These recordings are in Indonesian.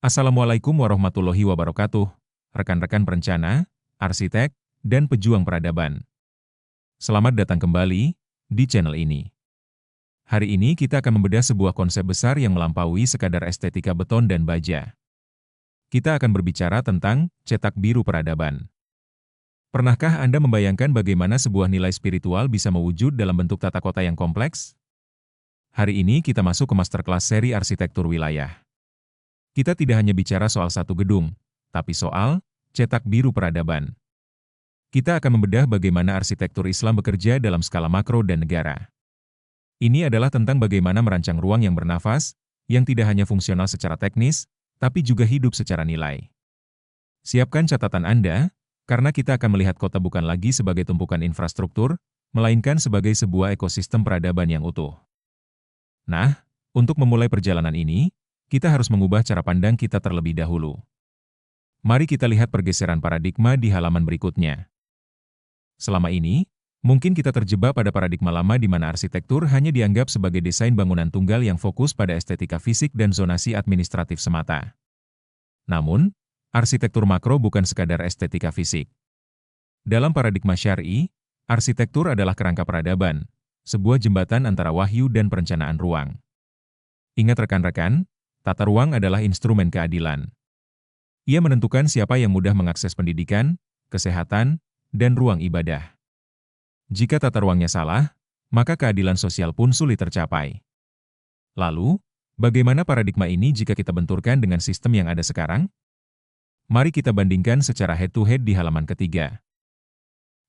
Assalamualaikum warahmatullahi wabarakatuh, rekan-rekan perencana, arsitek, dan pejuang peradaban. Selamat datang kembali di channel ini. Hari ini kita akan membedah sebuah konsep besar yang melampaui sekadar estetika beton dan baja. Kita akan berbicara tentang cetak biru peradaban. Pernahkah Anda membayangkan bagaimana sebuah nilai spiritual bisa mewujud dalam bentuk tata kota yang kompleks? Hari ini kita masuk ke masterclass seri arsitektur wilayah. Kita tidak hanya bicara soal satu gedung, tapi soal cetak biru peradaban. Kita akan membedah bagaimana arsitektur Islam bekerja dalam skala makro dan negara. Ini adalah tentang bagaimana merancang ruang yang bernafas, yang tidak hanya fungsional secara teknis, tapi juga hidup secara nilai. Siapkan catatan Anda, karena kita akan melihat kota bukan lagi sebagai tumpukan infrastruktur, melainkan sebagai sebuah ekosistem peradaban yang utuh. Nah, untuk memulai perjalanan ini, kita harus mengubah cara pandang kita terlebih dahulu. Mari kita lihat pergeseran paradigma di halaman berikutnya. Selama ini, mungkin kita terjebak pada paradigma lama di mana arsitektur hanya dianggap sebagai desain bangunan tunggal yang fokus pada estetika fisik dan zonasi administratif semata. Namun, arsitektur makro bukan sekadar estetika fisik. Dalam paradigma syar'i, arsitektur adalah kerangka peradaban, sebuah jembatan antara wahyu dan perencanaan ruang. Ingat rekan-rekan, tata ruang adalah instrumen keadilan. Ia menentukan siapa yang mudah mengakses pendidikan, kesehatan, dan ruang ibadah. Jika tata ruangnya salah, maka keadilan sosial pun sulit tercapai. Lalu, bagaimana paradigma ini jika kita benturkan dengan sistem yang ada sekarang? Mari kita bandingkan secara head-to-head di halaman ketiga.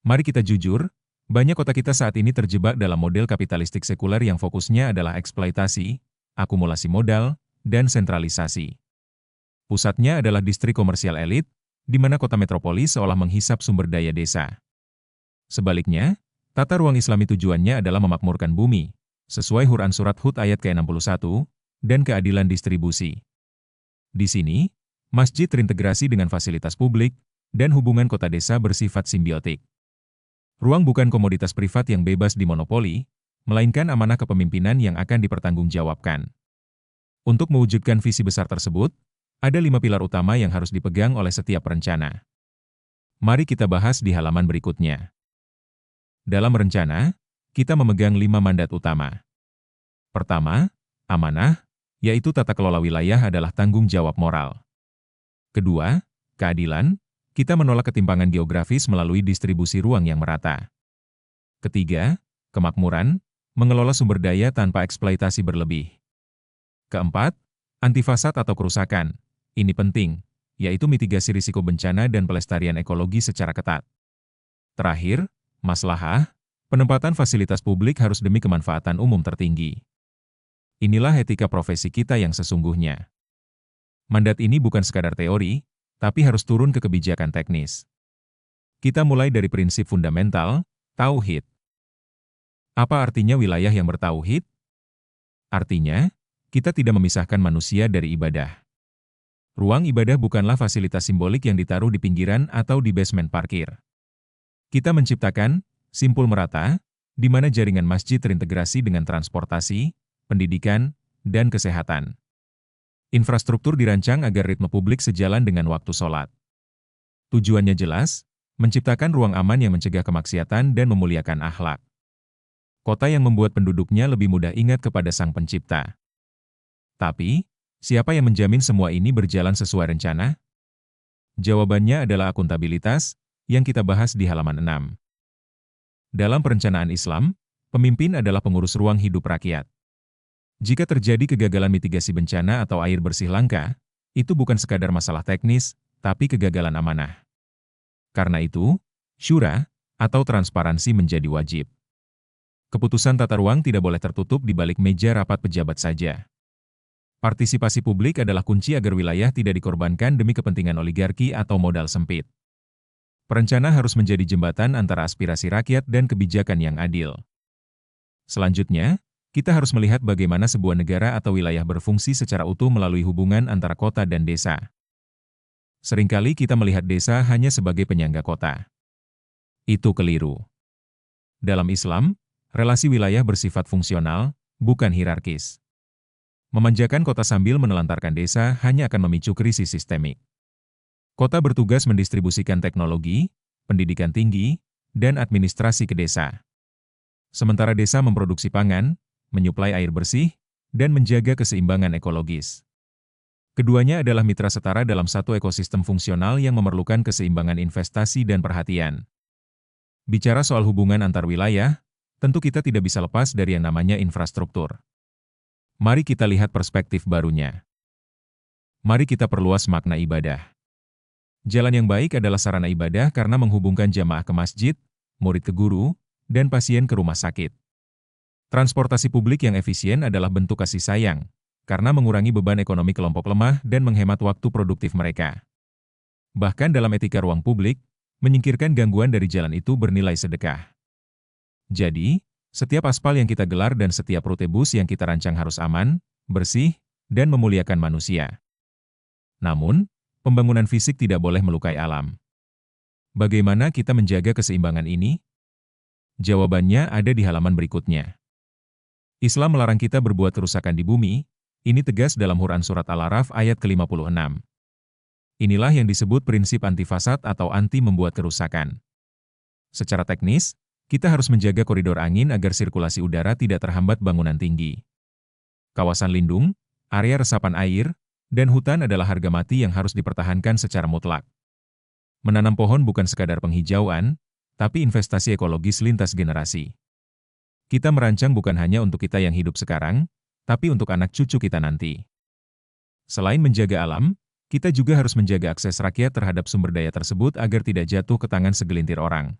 Mari kita jujur, banyak kota kita saat ini terjebak dalam model kapitalistik sekuler yang fokusnya adalah eksploitasi, akumulasi modal, dan sentralisasi. Pusatnya adalah distrik komersial elit, di mana kota metropolis seolah menghisap sumber daya desa. Sebaliknya, tata ruang Islami tujuannya adalah memakmurkan bumi, sesuai Quran Surat Hud ayat ke-61, dan keadilan distribusi. Di sini, masjid terintegrasi dengan fasilitas publik, dan hubungan kota desa bersifat simbiotik. Ruang bukan komoditas privat yang bebas dimonopoli, melainkan amanah kepemimpinan yang akan dipertanggungjawabkan. Untuk mewujudkan visi besar tersebut, ada 5 pilar utama yang harus dipegang oleh setiap perencana. Mari kita bahas di halaman berikutnya. Dalam rencana, kita memegang 5 mandat utama. Pertama, amanah, yaitu tata kelola wilayah adalah tanggung jawab moral. Kedua, keadilan, kita menolak ketimpangan geografis melalui distribusi ruang yang merata. Ketiga, kemakmuran, mengelola sumber daya tanpa eksploitasi berlebih. Keempat, antifasad atau kerusakan. Ini penting, yaitu mitigasi risiko bencana dan pelestarian ekologi secara ketat. Terakhir, maslahah, penempatan fasilitas publik harus demi kemanfaatan umum tertinggi. Inilah etika profesi kita yang sesungguhnya. Mandat ini bukan sekadar teori, tapi harus turun ke kebijakan teknis. Kita mulai dari prinsip fundamental, tauhid. Apa artinya wilayah yang bertauhid? Artinya, kita tidak memisahkan manusia dari ibadah. Ruang ibadah bukanlah fasilitas simbolik yang ditaruh di pinggiran atau di basement parkir. Kita menciptakan simpul merata, di mana jaringan masjid terintegrasi dengan transportasi, pendidikan, dan kesehatan. Infrastruktur dirancang agar ritme publik sejalan dengan waktu sholat. Tujuannya jelas, menciptakan ruang aman yang mencegah kemaksiatan dan memuliakan akhlak. Kota yang membuat penduduknya lebih mudah ingat kepada Sang Pencipta. Tapi, siapa yang menjamin semua ini berjalan sesuai rencana? Jawabannya adalah akuntabilitas, yang kita bahas di halaman 6. Dalam perencanaan Islam, pemimpin adalah pengurus ruang hidup rakyat. Jika terjadi kegagalan mitigasi bencana atau air bersih langka, itu bukan sekadar masalah teknis, tapi kegagalan amanah. Karena itu, syura, atau transparansi menjadi wajib. Keputusan tata ruang tidak boleh tertutup di balik meja rapat pejabat saja. Partisipasi publik adalah kunci agar wilayah tidak dikorbankan demi kepentingan oligarki atau modal sempit. Perencana harus menjadi jembatan antara aspirasi rakyat dan kebijakan yang adil. Selanjutnya, kita harus melihat bagaimana sebuah negara atau wilayah berfungsi secara utuh melalui hubungan antara kota dan desa. Seringkali kita melihat desa hanya sebagai penyangga kota. Itu keliru. Dalam Islam, relasi wilayah bersifat fungsional, bukan hierarkis. Memanjakan kota sambil menelantarkan desa hanya akan memicu krisis sistemik. Kota bertugas mendistribusikan teknologi, pendidikan tinggi, dan administrasi ke desa. Sementara desa memproduksi pangan, menyuplai air bersih, dan menjaga keseimbangan ekologis. Keduanya adalah mitra setara dalam satu ekosistem fungsional yang memerlukan keseimbangan investasi dan perhatian. Bicara soal hubungan antar wilayah, tentu kita tidak bisa lepas dari yang namanya infrastruktur. Mari kita lihat perspektif barunya. Mari kita perluas makna ibadah. Jalan yang baik adalah sarana ibadah karena menghubungkan jamaah ke masjid, murid ke guru, dan pasien ke rumah sakit. Transportasi publik yang efisien adalah bentuk kasih sayang, karena mengurangi beban ekonomi kelompok lemah dan menghemat waktu produktif mereka. Bahkan dalam etika ruang publik, menyingkirkan gangguan dari jalan itu bernilai sedekah. Jadi, setiap aspal yang kita gelar dan setiap rute bus yang kita rancang harus aman, bersih, dan memuliakan manusia. Namun, pembangunan fisik tidak boleh melukai alam. Bagaimana kita menjaga keseimbangan ini? Jawabannya ada di halaman berikutnya. Islam melarang kita berbuat kerusakan di bumi. Ini tegas dalam Quran Surat Al-A'raf ayat ke-56. Inilah yang disebut prinsip anti-fasad atau anti membuat kerusakan. Secara teknis, kita harus menjaga koridor angin agar sirkulasi udara tidak terhambat bangunan tinggi. Kawasan lindung, area resapan air, dan hutan adalah harga mati yang harus dipertahankan secara mutlak. Menanam pohon bukan sekadar penghijauan, tapi investasi ekologis lintas generasi. Kita merancang bukan hanya untuk kita yang hidup sekarang, tapi untuk anak cucu kita nanti. Selain menjaga alam, kita juga harus menjaga akses rakyat terhadap sumber daya tersebut agar tidak jatuh ke tangan segelintir orang.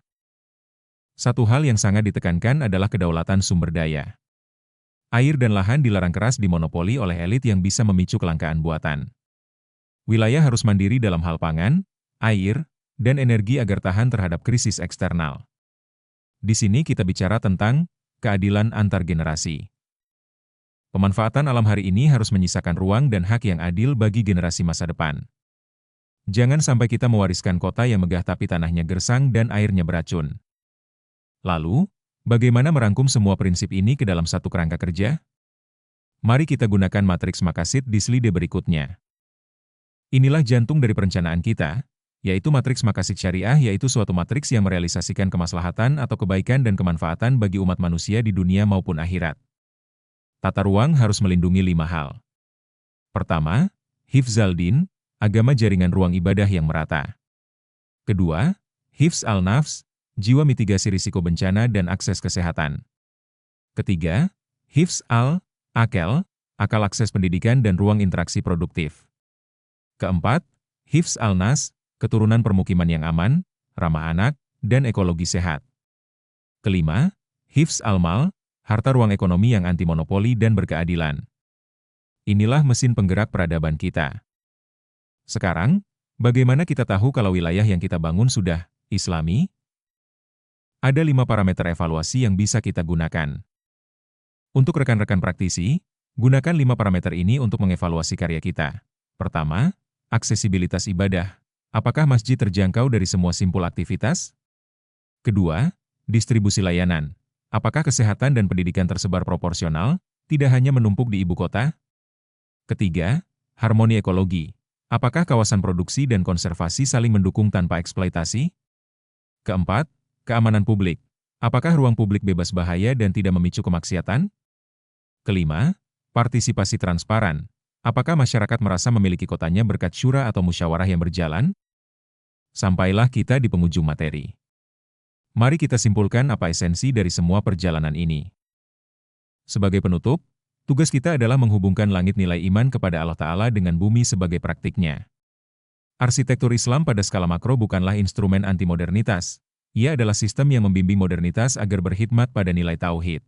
Satu hal yang sangat ditekankan adalah kedaulatan sumber daya. Air dan lahan dilarang keras dimonopoli oleh elit yang bisa memicu kelangkaan buatan. Wilayah harus mandiri dalam hal pangan, air, dan energi agar tahan terhadap krisis eksternal. Di sini kita bicara tentang keadilan antar generasi. Pemanfaatan alam hari ini harus menyisakan ruang dan hak yang adil bagi generasi masa depan. Jangan sampai kita mewariskan kota yang megah tapi tanahnya gersang dan airnya beracun. Lalu, bagaimana merangkum semua prinsip ini ke dalam satu kerangka kerja? Mari kita gunakan matriks Maqasid di slide berikutnya. Inilah jantung dari perencanaan kita, yaitu matriks Maqasid Syariah, yaitu suatu matriks yang merealisasikan kemaslahatan atau kebaikan dan kemanfaatan bagi umat manusia di dunia maupun akhirat. Tata ruang harus melindungi 5 hal. Pertama, hifzal din, agama jaringan ruang ibadah yang merata. Kedua, hifz al-nafs, jiwa mitigasi risiko bencana dan akses kesehatan. Ketiga, hifz al-akel, akal akses pendidikan dan ruang interaksi produktif. Keempat, hifz al-nas, keturunan permukiman yang aman, ramah anak, dan ekologi sehat. Kelima, hifz al-mal, harta ruang ekonomi yang anti monopoli dan berkeadilan. Inilah mesin penggerak peradaban kita. Sekarang, bagaimana kita tahu kalau wilayah yang kita bangun sudah Islami? Ada 5 parameter evaluasi yang bisa kita gunakan. Untuk rekan-rekan praktisi, gunakan 5 parameter ini untuk mengevaluasi karya kita. Pertama, aksesibilitas ibadah. Apakah masjid terjangkau dari semua simpul aktivitas? Kedua, distribusi layanan. Apakah kesehatan dan pendidikan tersebar proporsional, tidak hanya menumpuk di ibu kota? Ketiga, harmoni ekologi. Apakah kawasan produksi dan konservasi saling mendukung tanpa eksploitasi? Keempat, keamanan publik. Apakah ruang publik bebas bahaya dan tidak memicu kemaksiatan? Kelima, partisipasi transparan. Apakah masyarakat merasa memiliki kotanya berkat syura atau musyawarah yang berjalan? Sampailah kita di penghujung materi. Mari kita simpulkan apa esensi dari semua perjalanan ini. Sebagai penutup, tugas kita adalah menghubungkan langit nilai iman kepada Allah Ta'ala dengan bumi sebagai praktiknya. Arsitektur Islam pada skala makro bukanlah instrumen anti-modernitas, ia adalah sistem yang membimbing modernitas agar berkhidmat pada nilai tauhid.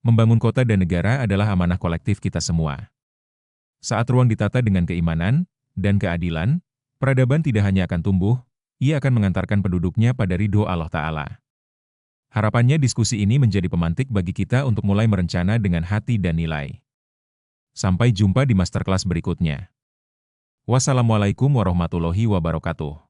Membangun kota dan negara adalah amanah kolektif kita semua. Saat ruang ditata dengan keimanan dan keadilan, peradaban tidak hanya akan tumbuh, ia akan mengantarkan penduduknya pada ridho Allah Ta'ala. Harapannya diskusi ini menjadi pemantik bagi kita untuk mulai merencana dengan hati dan nilai. Sampai jumpa di masterclass berikutnya. Wassalamualaikum warahmatullahi wabarakatuh.